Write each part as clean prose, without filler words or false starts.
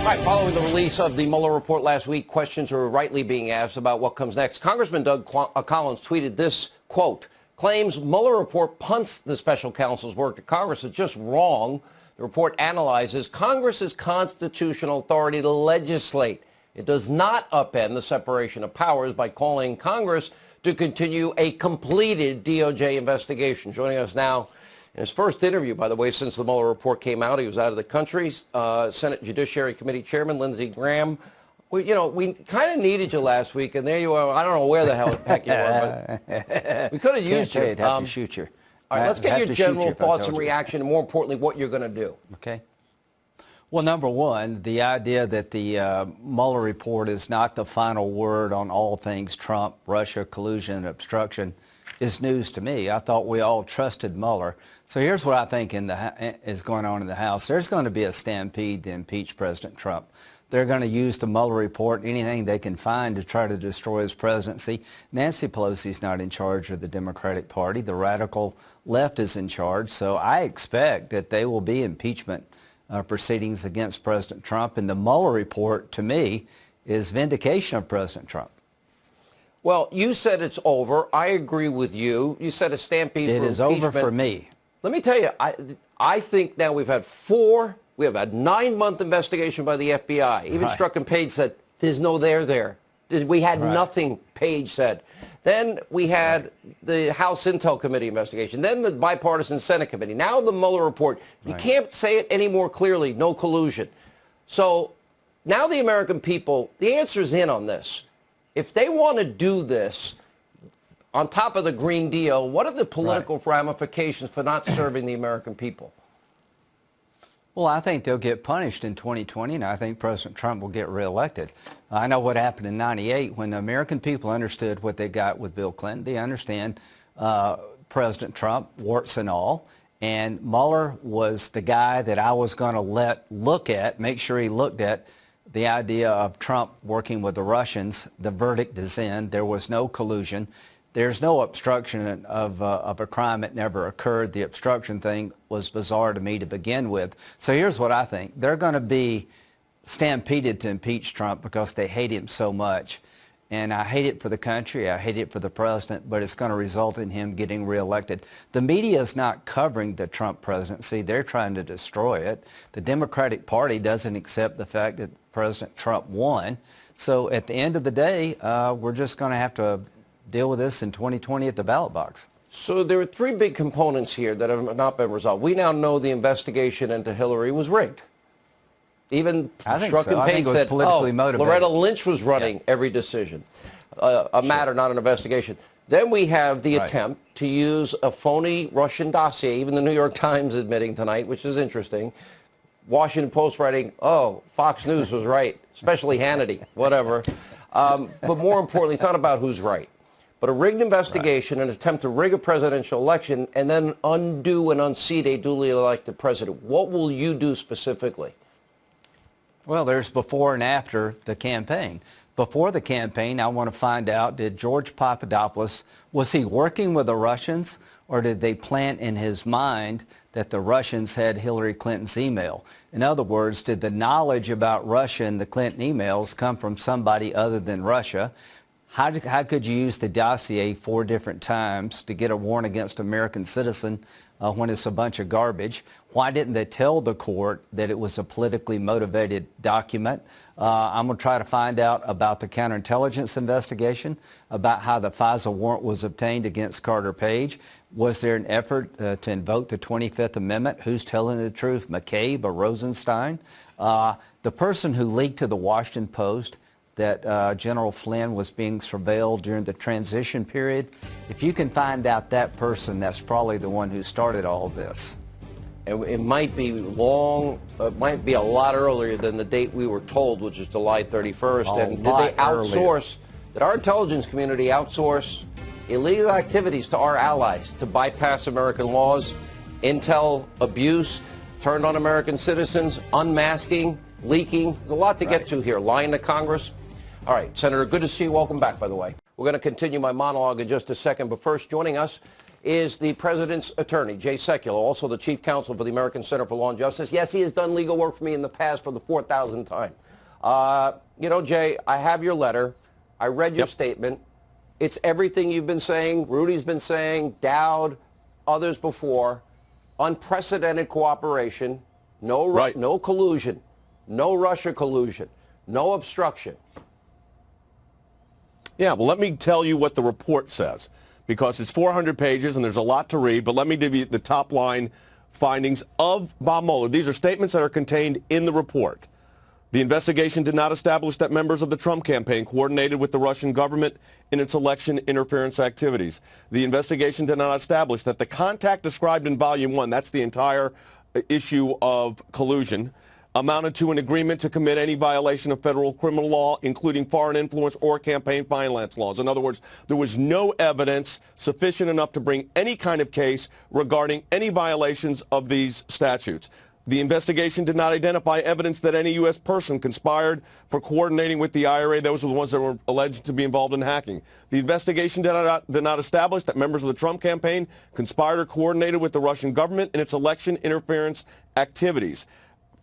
All right, following the release of the Mueller report last week, questions are rightly being asked about what comes next. Congressman Doug Collins tweeted this, quote, claims Mueller report punts the special counsel's work to Congress is just wrong. The report analyzes Congress's constitutional authority to legislate. It does not upend the separation of powers by calling Congress to continue a completed DOJ investigation. Joining us now in his first interview, by the way, since the Mueller report came out, he was out of the country, Senate Judiciary Committee Chairman Lindsey Graham. We kind of needed you last week, and there you are. I don't know where the heck you were, but we could have used you. You'd have to shoot you. All right, let's get your general thoughts and reaction, and more importantly, what you're going to do. Okay. Well, number one, the idea that the Mueller report is not the final word on all things Trump, Russia, collusion, and obstruction is news to me. I thought we all trusted Mueller. So here's what I think is going on in the House. There's going to be a stampede to impeach President Trump. They're going to use the Mueller report, anything they can find to try to destroy his presidency. Nancy Pelosi's not in charge of the Democratic Party. The radical left is in charge. So I expect that they will be impeachment proceedings against President Trump. And the Mueller report, to me, is vindication of President Trump. Well, you said it's over. I agree with you. You said a stampede for impeachment. It is over for me. Let me tell you, I think now we have a 9-month investigation by the FBI. Even Right. Strzok and Page said, there's no there. We had nothing, Page said. Then we had the House Intel Committee investigation. Then the bipartisan Senate Committee. Now the Mueller report. You can't say it any more clearly, no collusion. So now the American people, the answer's in on this. If they want to do this, on top of the Green Deal, what are the political ramifications for not serving the American people? Well, I think they'll get punished in 2020, and I think President Trump will get reelected. I know what happened in '98 when the American people understood what they got with Bill Clinton. They understand President Trump, warts and all. And Mueller was the guy that I was going to make sure he looked at the idea of Trump working with the Russians. The verdict is in. There was no collusion. There's no obstruction of a crime that never occurred. The obstruction thing was bizarre to me to begin with. So here's what I think. They're going to be stampeded to impeach Trump because they hate him so much. And I hate it for the country. I hate it for the president, but it's going to result in him getting reelected. The media is not covering the Trump presidency. They're trying to destroy it. The Democratic Party doesn't accept the fact that President Trump won. So at the end of the day, we're just going to have to deal with this in 2020 at the ballot box. So there are three big components here that have not been resolved. We now know the investigation into Hillary was rigged. Even Strzok and Page said, politically motivated. Loretta Lynch was running every decision. A matter, not an investigation. Then we have the attempt to use a phony Russian dossier, even the New York Times admitting tonight, which is interesting. Washington Post writing, Fox News was right, especially Hannity, whatever. But more importantly, it's not about who's right, but a rigged investigation, an attempt to rig a presidential election, and then undo and unseat a duly elected president. What will you do specifically? Well, there's before and after the campaign. Before the campaign, I want to find out, did George Papadopoulos, was he working with the Russians, or did they plant in his mind that the Russians had Hillary Clinton's email? In other words, did the knowledge about Russia and the Clinton emails come from somebody other than Russia? How could you use the dossier 4 different times to get a warrant against an American citizen when it's a bunch of garbage? Why didn't they tell the court that it was a politically motivated document? I'm going to try to find out about the counterintelligence investigation, about how the FISA warrant was obtained against Carter Page. Was there an effort to invoke the 25th Amendment? Who's telling the truth, McCabe or Rosenstein? The person who leaked to the Washington Post that General Flynn was being surveilled during the transition period, if you can find out that person, that's probably the one who started all of this. It might be it might be a lot earlier than the date we were told, which is July 31st. And did they outsource, did our intelligence community outsource illegal activities to our allies to bypass American laws, intel abuse, turned on American citizens, unmasking, leaking? There's a lot to get to here. Lying to Congress. All right, Senator, good to see you. Welcome back, by the way. We're going to continue my monologue in just a second, but first, joining us is the president's attorney, Jay Sekulow, also the chief counsel for the American Center for Law and Justice. Yes, he has done legal work for me in the past for the 4,000th time. You know, Jay, I have your letter. I read your statement. It's everything you've been saying, Rudy's been saying, Dowd, others before. Unprecedented cooperation, no collusion, no Russia collusion, no obstruction. Yeah, well, let me tell you what the report says, because it's 400 pages and there's a lot to read, but let me give you the top line findings of Bob Mueller. These are statements that are contained in the report. The investigation did not establish that members of the Trump campaign coordinated with the Russian government in its election interference activities. The investigation did not establish that the contact described in Volume 1, that's the entire issue of collusion, amounted to an agreement to commit any violation of federal criminal law, including foreign influence or campaign finance laws. In other words, there was no evidence sufficient enough to bring any kind of case regarding any violations of these statutes. The investigation did not identify evidence that any U.S. person conspired for coordinating with the IRA. Those were the ones that were alleged to be involved in hacking. The investigation did not establish that members of the Trump campaign conspired or coordinated with the Russian government in its election interference activities.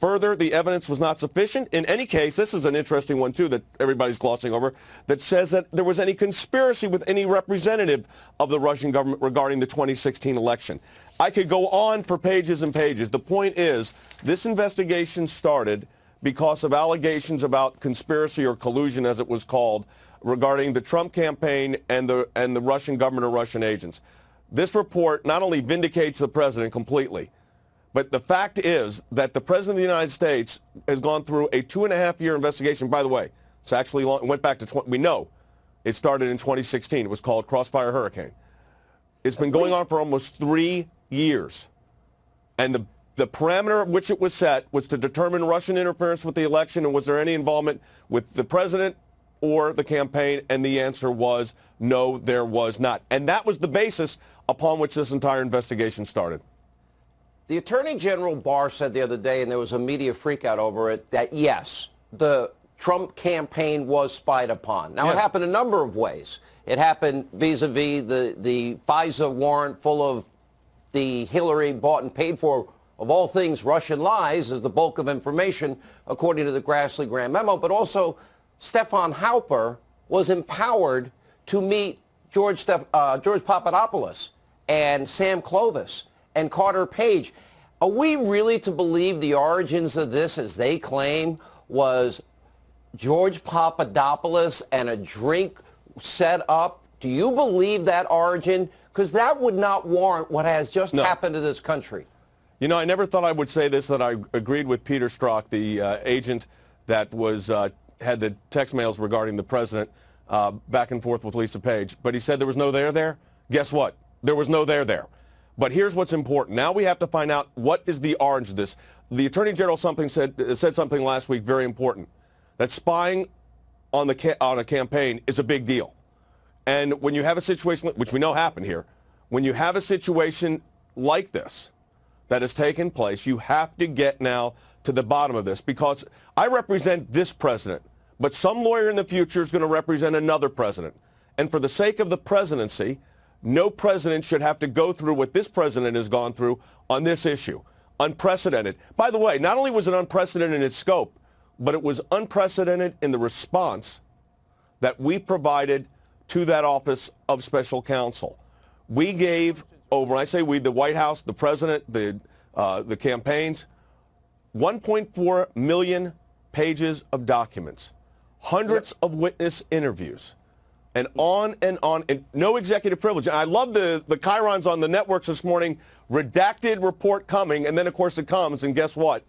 Further, the evidence was not sufficient. In any case, this is an interesting one, too, that everybody's glossing over, that says that there was any conspiracy with any representative of the Russian government regarding the 2016 election. I could go on for pages and pages. The point is, this investigation started because of allegations about conspiracy or collusion, as it was called, regarding the Trump campaign and the Russian government or Russian agents. This report not only vindicates the president completely, but the fact is that the president of the United States has gone through a 2.5-year investigation. By the way, it's actually long, it went back to, we know it started in 2016. It was called Crossfire Hurricane. It's been going on for almost 3 years. And the parameter at which it was set was to determine Russian interference with the election, and was there any involvement with the president or the campaign? And the answer was no, there was not. And that was the basis upon which this entire investigation started. The Attorney General Barr said the other day, and there was a media freakout over it, that yes, the Trump campaign was spied upon. Now, it happened a number of ways. It happened vis-a-vis the FISA warrant full of the Hillary bought and paid for, of all things, Russian lies, as the bulk of information, according to the Grassley Graham memo. But also, Stefan Halper was empowered to meet George Papadopoulos and Sam Clovis and Carter Page. Are we really to believe the origins of this, as they claim, was George Papadopoulos and a drink set up? Do you believe that origin? Because that would not warrant what has just happened to this country. You know, I never thought I would say this, that I agreed with Peter Strzok, the agent that was had the text mails regarding the president back and forth with Lisa Page. But he said there was no there there. Guess what? There was no there there. But here's what's important. Now we have to find out what is the origin of this. The Attorney General said something last week very important, that spying on a campaign is a big deal. And when you have a situation, which we know happened here, when you have a situation like this that has taken place, you have to get now to the bottom of this, because I represent this president, but some lawyer in the future is going to represent another president. And for the sake of the presidency, no president should have to go through what this president has gone through on this issue. Unprecedented. By the way, not only was it unprecedented in its scope, but it was unprecedented in the response that we provided to that office of special counsel. We gave over, I say we, the White House, the president, the campaigns, 1.4 million pages of documents, hundreds of witness interviews, and on, and no executive privilege. And I love the chyrons on the networks this morning, redacted report coming, and then of course it comes, and guess what?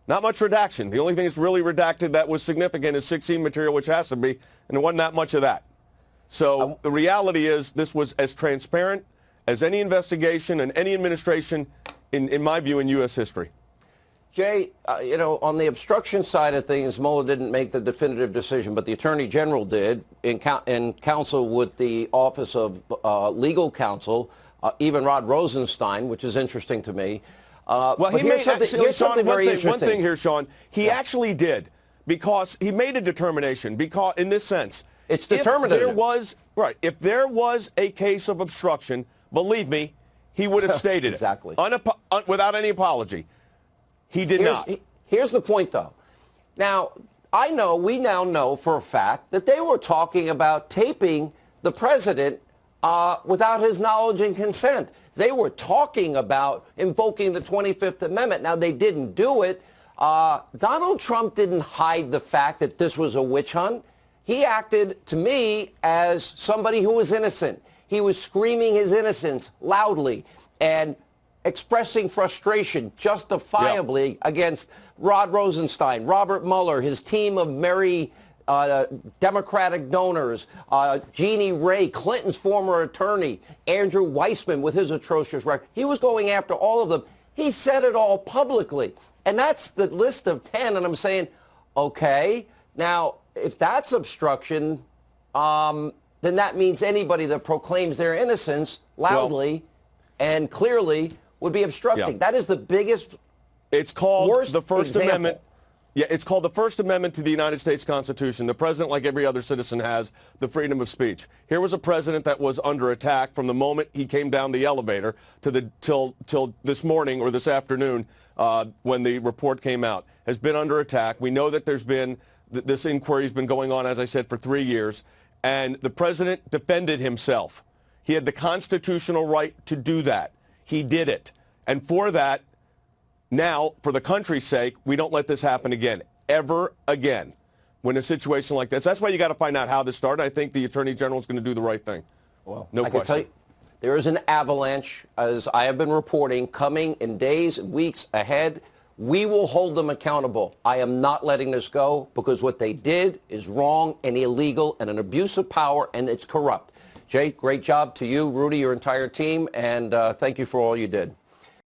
Not much redaction. The only thing that's really redacted that was significant is 16 material, which has to be, and there wasn't that much of that. So the reality is this was as transparent as any investigation and any administration, in my view, in U.S. history. Jay, you know, on the obstruction side of things, Mueller didn't make the definitive decision, but the Attorney General did in counsel with the Office of Legal Counsel, even Rod Rosenstein, which is interesting to me. Well, here's something very interesting. One thing here, Sean. He actually did, because he made a determination, in this sense. It's determinative. If there was a case of obstruction believe me, he would have stated exactly. it. Without any apology. He did not. Here's the point, though. Now, we now know for a fact that they were talking about taping the president without his knowledge and consent. They were talking about invoking the 25th Amendment. Now, they didn't do it. Donald Trump didn't hide the fact that this was a witch hunt. He acted, to me, as somebody who was innocent. He was screaming his innocence loudly and expressing frustration justifiably against Rod Rosenstein, Robert Mueller, his team of merry Democratic donors, Jeannie Ray, Clinton's former attorney, Andrew Weissman with his atrocious record. He was going after all of them. He said it all publicly. And that's the list of 10. And I'm saying, okay, now, if that's obstruction, then that means anybody that proclaims their innocence loudly and clearly would be obstructing. That is the biggest, it's called the First example. Amendment. Yeah, it's called the First Amendment to the United States Constitution. The president, like every other citizen, has the freedom of speech. Here was a president that was under attack from the moment he came down the elevator to till this morning or this afternoon when the report came out, has been under attack. We know that there's been this inquiry has been going on, as I said, for 3 years, and the president defended himself. He had the constitutional right to do that. He did it. And for that, now, for the country's sake, we don't let this happen again, ever again, when a situation like this. That's why you got to find out how this started. I think the Attorney General is going to do the right thing. Well, no I question. can tell you, there is an avalanche, as I have been reporting, coming in days and weeks ahead. We will hold them accountable. I am not letting this go because what they did is wrong and illegal and an abuse of power, and it's corrupt. Jay, great job to you, Rudy, your entire team, and thank you for all you did.